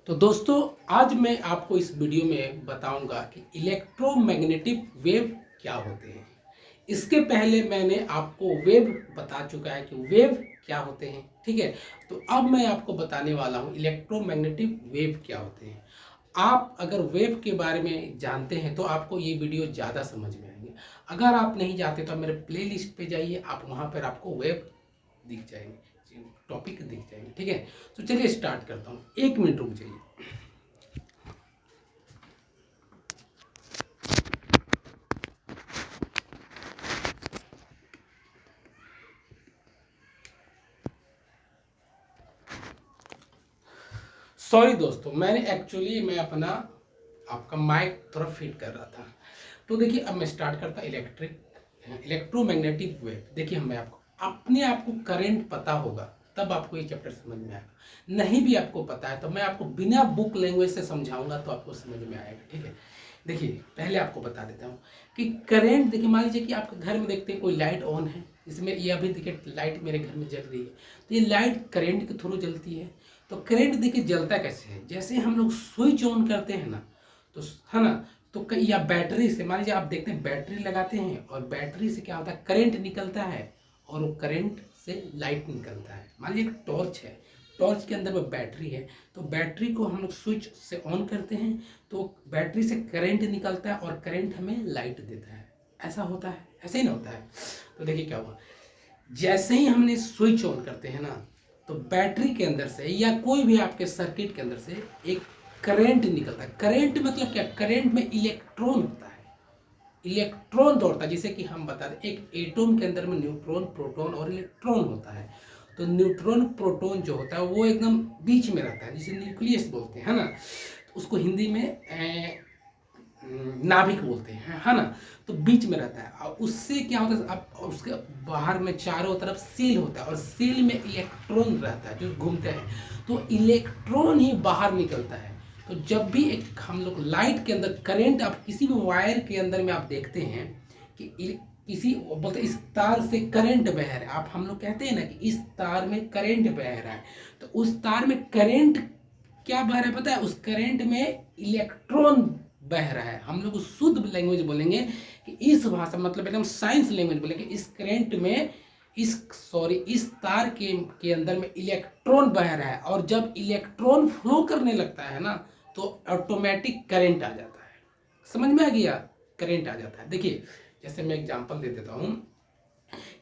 तो दोस्तों, आज मैं आपको इस वीडियो में बताऊंगा कि इलेक्ट्रोमैग्नेटिक वेव क्या होते हैं। इसके पहले मैंने आपको वेव बता चुका है कि वेव क्या होते हैं, ठीक है। तो अब मैं आपको बताने वाला हूं इलेक्ट्रोमैग्नेटिक वेव क्या होते हैं। आप अगर वेव के बारे में जानते हैं तो आपको ये वीडियो ज़्यादा समझ में आएंगे। अगर आप नहीं जानते तो मेरे प्लेलिस्ट पे जाइए, आप वहाँ पर आपको वेव दिख जाएंगे, टॉपिक दिख जाएंगे, ठीक है। तो चलिए स्टार्ट करता हूँ, 1 मिनट रुक जाइए। सॉरी दोस्तों, मैं अपना आपका माइक थोड़ा फिट कर रहा था। तो देखिए, अब मैं स्टार्ट करता इलेक्ट्रोमैग्नेटिक वेव। देखिए, मैं आपको अपने आप को करंट पता होगा तब आपको ये चैप्टर समझ में आएगा। नहीं भी आपको पता है तो मैं आपको बिना बुक लैंग्वेज से समझाऊंगा तो आपको समझ में आएगा, ठीक है। देखिए, पहले आपको बता देता हूँ कि करंट, देखिए मान लीजिए कि आपके घर में देखते हैं कोई लाइट ऑन है, इसमें ये अभी देखिए लाइट मेरे घर में जल रही है, तो ये लाइट करंट के थ्रू जलती है। तो करंट देखिए जलता कैसे है, जैसे हम लोग स्विच ऑन करते हैं ना, तो है ना, तो कई या बैटरी से, मान लीजिए आप देखते हैं बैटरी लगाते हैं और बैटरी से क्या होता है, करंट निकलता है और वो करंट से लाइट निकलता है। मान लीजिए एक टॉर्च है, टॉर्च के अंदर में बैटरी है, तो बैटरी को हम लोग स्विच से ऑन करते हैं तो बैटरी से करंट निकलता है और करंट हमें लाइट देता है। ऐसा होता है, ऐसे ही ना होता है। तो देखिए क्या हुआ, जैसे ही हमने स्विच ऑन करते हैं ना, तो बैटरी के अंदर से या कोई भी आपके सर्किट के अंदर से एक करंट निकलता है। करंट मतलब क्या, करंट में इलेक्ट्रॉन होता है, इलेक्ट्रॉन दौड़ता है। जिसे कि हम बता दें, एक एटम के अंदर में न्यूट्रॉन, प्रोटॉन और इलेक्ट्रॉन होता है। तो न्यूट्रॉन प्रोटॉन जो होता है वो एकदम बीच में रहता है, जिसे न्यूक्लियस बोलते हैं, है ना। तो उसको हिंदी में नाभिक बोलते हैं, है ना। तो बीच में रहता है और उससे क्या होता है, अब उसके बाहर में चारों तरफ सील होता है और सील में इलेक्ट्रॉन रहता है जो घूमते हैं, तो इलेक्ट्रॉन ही बाहर निकलता है। तो जब भी एक हम लोग लाइट के अंदर करंट, आप किसी भी वायर के अंदर में आप देखते हैं कि किसी बोलते इस तार से करंट बह रहा है, आप हम लोग कहते हैं ना कि इस तार में करंट बह रहा है, तो उस तार में करंट क्या बह रहा है पता है, उस करंट में इलेक्ट्रॉन बह रहा है। हम लोग शुद्ध लैंग्वेज बोलेंगे कि इस भाषा, मतलब एकदम साइंस लैंग्वेज बोलेंगे, इस करंट में इस तार के अंदर में इलेक्ट्रॉन बह रहा है और जब इलेक्ट्रॉन फ्लो करने लगता है ना, तो ऑटोमेटिक करंट आ जाता है। समझ में आ गया, करंट आ जाता है। देखिए, जैसे मैं एग्जांपल दे देता हूँ,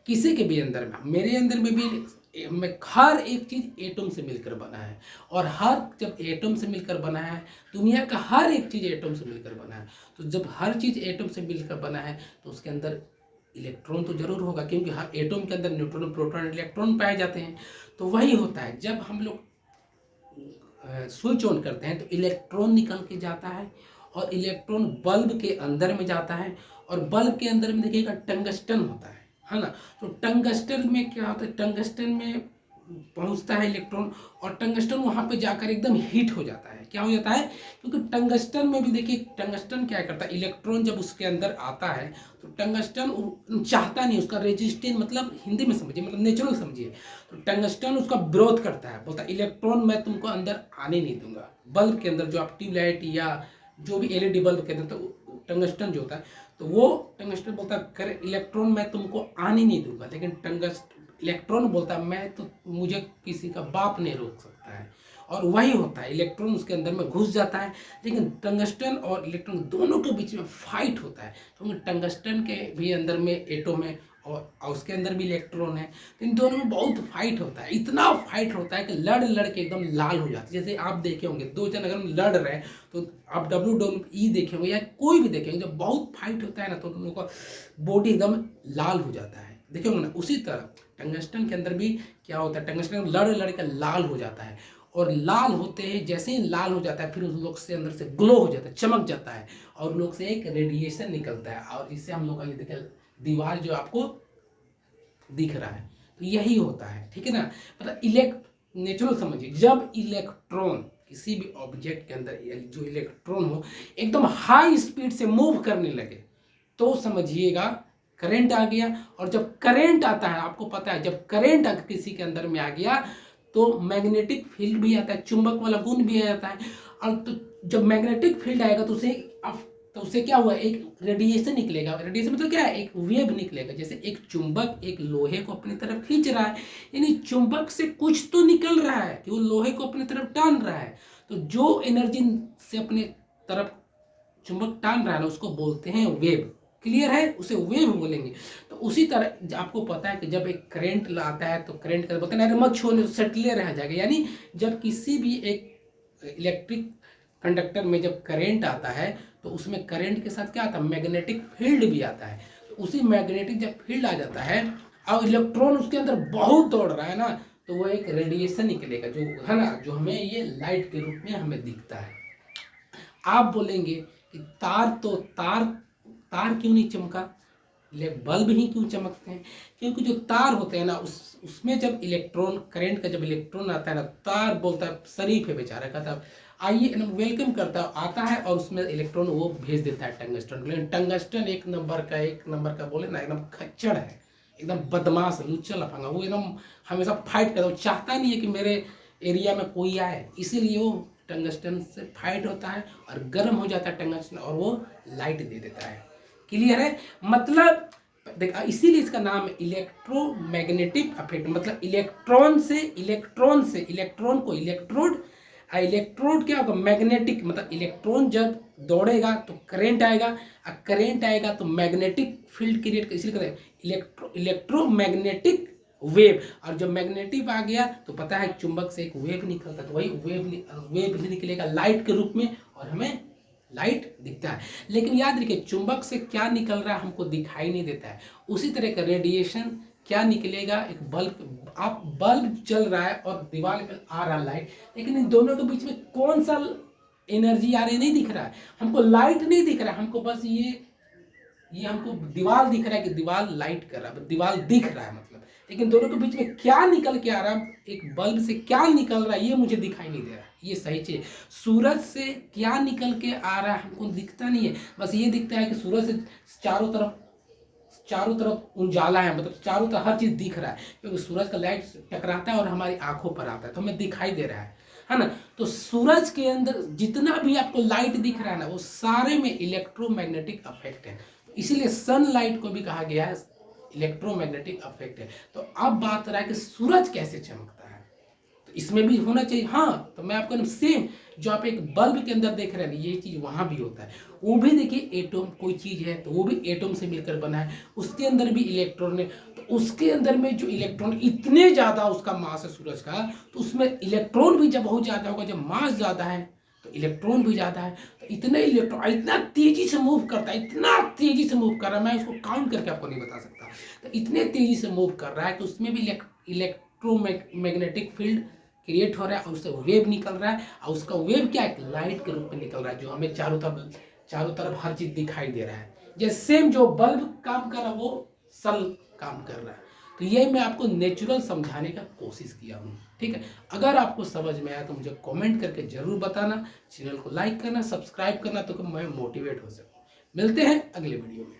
किसी के भी अंदर में, मेरे अंदर में भी, मैं हर एक चीज एटम से मिलकर बना है और हर जब एटम से मिलकर बना है, दुनिया का हर एक चीज एटम से मिलकर बना है। तो जब हर चीज एटम से मिलकर बना है तो उसके अंदर इलेक्ट्रॉन तो जरूर होगा, क्योंकि हर एटम के अंदर न्यूट्रॉन, प्रोटॉन, इलेक्ट्रॉन पाए जाते हैं। तो वही होता है, जब हम लोग स्विच ऑन करते हैं तो इलेक्ट्रॉन निकल के जाता है और इलेक्ट्रॉन बल्ब के अंदर में जाता है और बल्ब के अंदर में देखिएगा टंगस्टन होता है ना। तो टंगस्टन में क्या होता है, टंगस्टन में पहुंचता है इलेक्ट्रॉन और टंगस्टन वहां पे जाकर एकदम हीट हो जाता है। क्या हो जाता है, क्योंकि टंगस्टन में भी देखिए, टंगस्टन क्या करता है, इलेक्ट्रॉन जब उसके अंदर आता है तो टंगस्टन चाहता नहीं, उसका रेजिस्टेंस, मतलब हिंदी में समझिए, मतलब नेचुरल समझिए, तो टंगस्टन उसका विरोध करता है, बोलता है इलेक्ट्रॉन मैं तुमको अंदर आने नहीं दूंगा। बल्ब के अंदर जो आप ट्यूबलाइट या जो भी एलईडी बल्ब के अंदर, तो टंगस्टन जो होता है, तो वो टंगस्टन बोलता है कर इलेक्ट्रॉन मैं तुमको आने नहीं दूंगा, लेकिन इलेक्ट्रॉन बोलता है मैं तो, मुझे किसी का बाप नहीं रोक सकता है। और वही होता है, इलेक्ट्रॉन उसके अंदर में घुस जाता है, लेकिन टंगस्टन और इलेक्ट्रॉन दोनों के बीच में फाइट होता है, क्योंकि टंगस्टन के भी अंदर में एटम है और उसके अंदर भी इलेक्ट्रॉन है। तो इन दोनों में बहुत फाइट होता है, इतना फाइट होता है कि लड़ लड़ के एकदम लाल हो जाती है। जैसे आप देखे होंगे, दो जन अगर लड़ रहे हैं तो आप WWE देखे होंगे या कोई भी देखेंगे, जब बहुत फाइट होता है ना तो उन लोगों का बॉडी एकदम लाल हो जाता है, देखे होंगे ना। उसी तरह टंगस्टन के अंदर भी क्या होता है, टंगस्टन लड़ लड़ के लाल हो जाता है और लाल होते हैं, जैसे ही लाल हो जाता है फिर उस लोग से अंदर से ग्लो हो जाता है, चमक जाता है और लोग से एक रेडिएशन निकलता है और इससे हम लोग का ये देखिए दीवार जो आपको दिख रहा है, तो यही होता है, ठीक है ना। मतलब नेचुरल समझिए, जब इलेक्ट्रॉन किसी भी ऑब्जेक्ट के अंदर जो इलेक्ट्रॉन हो एकदम हाई स्पीड से मूव करने लगे तो समझिएगा करंट आ गया। और जब करंट आता है, आपको पता है, जब करंट किसी के अंदर में आ गया तो मैग्नेटिक फील्ड भी आता है, चुंबक वाला गुण भी आ जाता है। और तो जब मैग्नेटिक फील्ड आएगा तो उससे क्या हुआ, एक रेडिएशन निकलेगा। रेडिएशन मतलब क्या है, एक वेव निकलेगा। जैसे एक चुंबक एक लोहे को अपनी तरफ खींच रहा है, यानी चुंबक से कुछ तो निकल रहा है कि वो लोहे को अपनी तरफ टान रहा है। तो जो एनर्जी से अपने तरफ चुंबक टान रहा है ना, उसको बोलते हैं वेव। क्लियर है, उसे वेव बोलेंगे। तो उसी तरह आपको पता है कि जब एक करंट आता है तो करंट का बोलते हैं मत छोड़ने, सटले रह जाएगा। यानी जब किसी भी एक इलेक्ट्रिक कंडक्टर में जब करंट आता है तो उसमें करंट के साथ क्या आता है, मैग्नेटिक फील्ड भी आता है। तो उसी मैग्नेटिक जब फील्ड आ जाता है और इलेक्ट्रॉन उसके अंदर बहुत दौड़ रहा है ना, तो वो एक रेडिएशन निकलेगा जो है ना, जो हमें ये लाइट के रूप में हमें दिखता है। आप बोलेंगे कि तार तार क्यों नहीं चमका, बल्ब ही क्यों चमकते हैं? क्योंकि जो तार होते हैं ना, उसमें जब इलेक्ट्रॉन, करंट का जब इलेक्ट्रॉन आता है ना, तार बोलता है शरीफ है बेचारा, कहता है आइए वेलकम करता है, आता है और उसमें इलेक्ट्रॉन वो भेज देता है टंगस्टन। लेकिन टंगस्टन एक नंबर का बोले ना, एकदम खच्चड़ है, एकदम बदमाश लुच्चा लफंगा। वो एकदम हमेशा फाइट करता है, वो चाहता नहीं है कि मेरे एरिया में कोई आए, इसीलिए वो टंगस्टन से फाइट होता है और गर्म हो जाता है टंगस्टन और वो लाइट दे देता है। क्लियर है, मतलब देखा, इसीलिए इसका नाम है इलेक्ट्रोमैग्नेटिक इफेक्ट। मतलब इलेक्ट्रॉन को इलेक्ट्रोड क्या होगा, मैग्नेटिक। मतलब इलेक्ट्रॉन जब दौड़ेगा तो करंट आएगा, और करंट आएगा तो मैग्नेटिक फील्ड क्रिएट, इसलिए कहते हैं इलेक्ट्रोमैग्नेटिक वेव। और जब मैग्नेटिक आ गया तो पता है चुंबक से एक वेव निकलता है, तो वही वेव निकलेगा लाइट के रूप में और हमें लाइट दिखता है। लेकिन याद रखिए, चुंबक से क्या निकल रहा है हमको दिखाई नहीं देता है। उसी तरह का रेडिएशन क्या निकलेगा, एक बल्ब चल रहा है और दीवार पे आ रहा लाइट, लेकिन इन दोनों के बीच में कौन सा एनर्जी आ रही नहीं दिख रहा है हमको, लाइट नहीं दिख रहा है हमको, बस ये हमको दीवार दिख रहा है कि दीवार लाइट कर रहा है, दीवार दिख रहा है मतलब। लेकिन दोनों के बीच में क्या निकल के आ रहा है, एक बल्ब से क्या निकल रहा है ये मुझे दिखाई नहीं दे रहा है, ये सही चीज। सूरज से क्या निकल के आ रहा है हमको दिखता नहीं है, बस ये दिखता है कि सूरज से चारों तरफ उजाला है, मतलब चारों तरफ हर चीज दिख रहा है, क्योंकि सूरज का लाइट टकराता है और हमारी आंखों पर आता है तो हमें दिखाई दे रहा है ना। तो सूरज के अंदर जितना भी आपको लाइट दिख रहा है ना, वो सारे में इलेक्ट्रोमैग्नेटिक इफेक्ट है। इसीलिए सनलाइट को भी कहा गया है इलेक्ट्रोमैग्नेटिक इफेक्ट है। तो अब बात रहा है कि सूरज कैसे चमकता है, तो इसमें भी होना चाहिए। हाँ, तो मैं आपको सेम जो आप एक बल्ब के अंदर देख रहे हैं ये चीज वहां भी होता है। वो भी देखिए एटम कोई चीज है तो वो भी एटम से मिलकर बना है, उसके अंदर भी इलेक्ट्रॉन है। तो उसके अंदर में जो इलेक्ट्रॉन इतने ज्यादा उसका मास है सूरज का, तो उसमें इलेक्ट्रॉन भी जब बहुत ज्यादा होगा, जब मास ज्यादा है तो इलेक्ट्रॉन भी ज्यादा है। तो इतने इलेक्ट्रॉन इतना तेजी से मूव करता है, इतना तेजी से मूव कर रहा है, मैं उसको काउंट करके आपको नहीं बता सकता। तो इतने तेजी से मूव कर रहा है कि उसमें भी इलेक्ट्रोमैग्नेटिक फील्ड क्रिएट हो रहा है और उससे वेव निकल रहा है, और उसका वेव क्या है, लाइट के रूप में निकल रहा है, जो हमें चारों तरफ हर चीज दिखाई दे रहा है। जैसे सेम जो बल्ब काम कर रहा है वो सल काम कर रहा है। तो ये मैं आपको नेचुरल समझाने का कोशिश किया हूँ, ठीक है। अगर आपको समझ में आया तो मुझे कमेंट करके जरूर बताना, चैनल को लाइक करना, सब्सक्राइब करना, तो मैं मोटिवेट हो सकूँ। मिलते हैं अगले वीडियो में।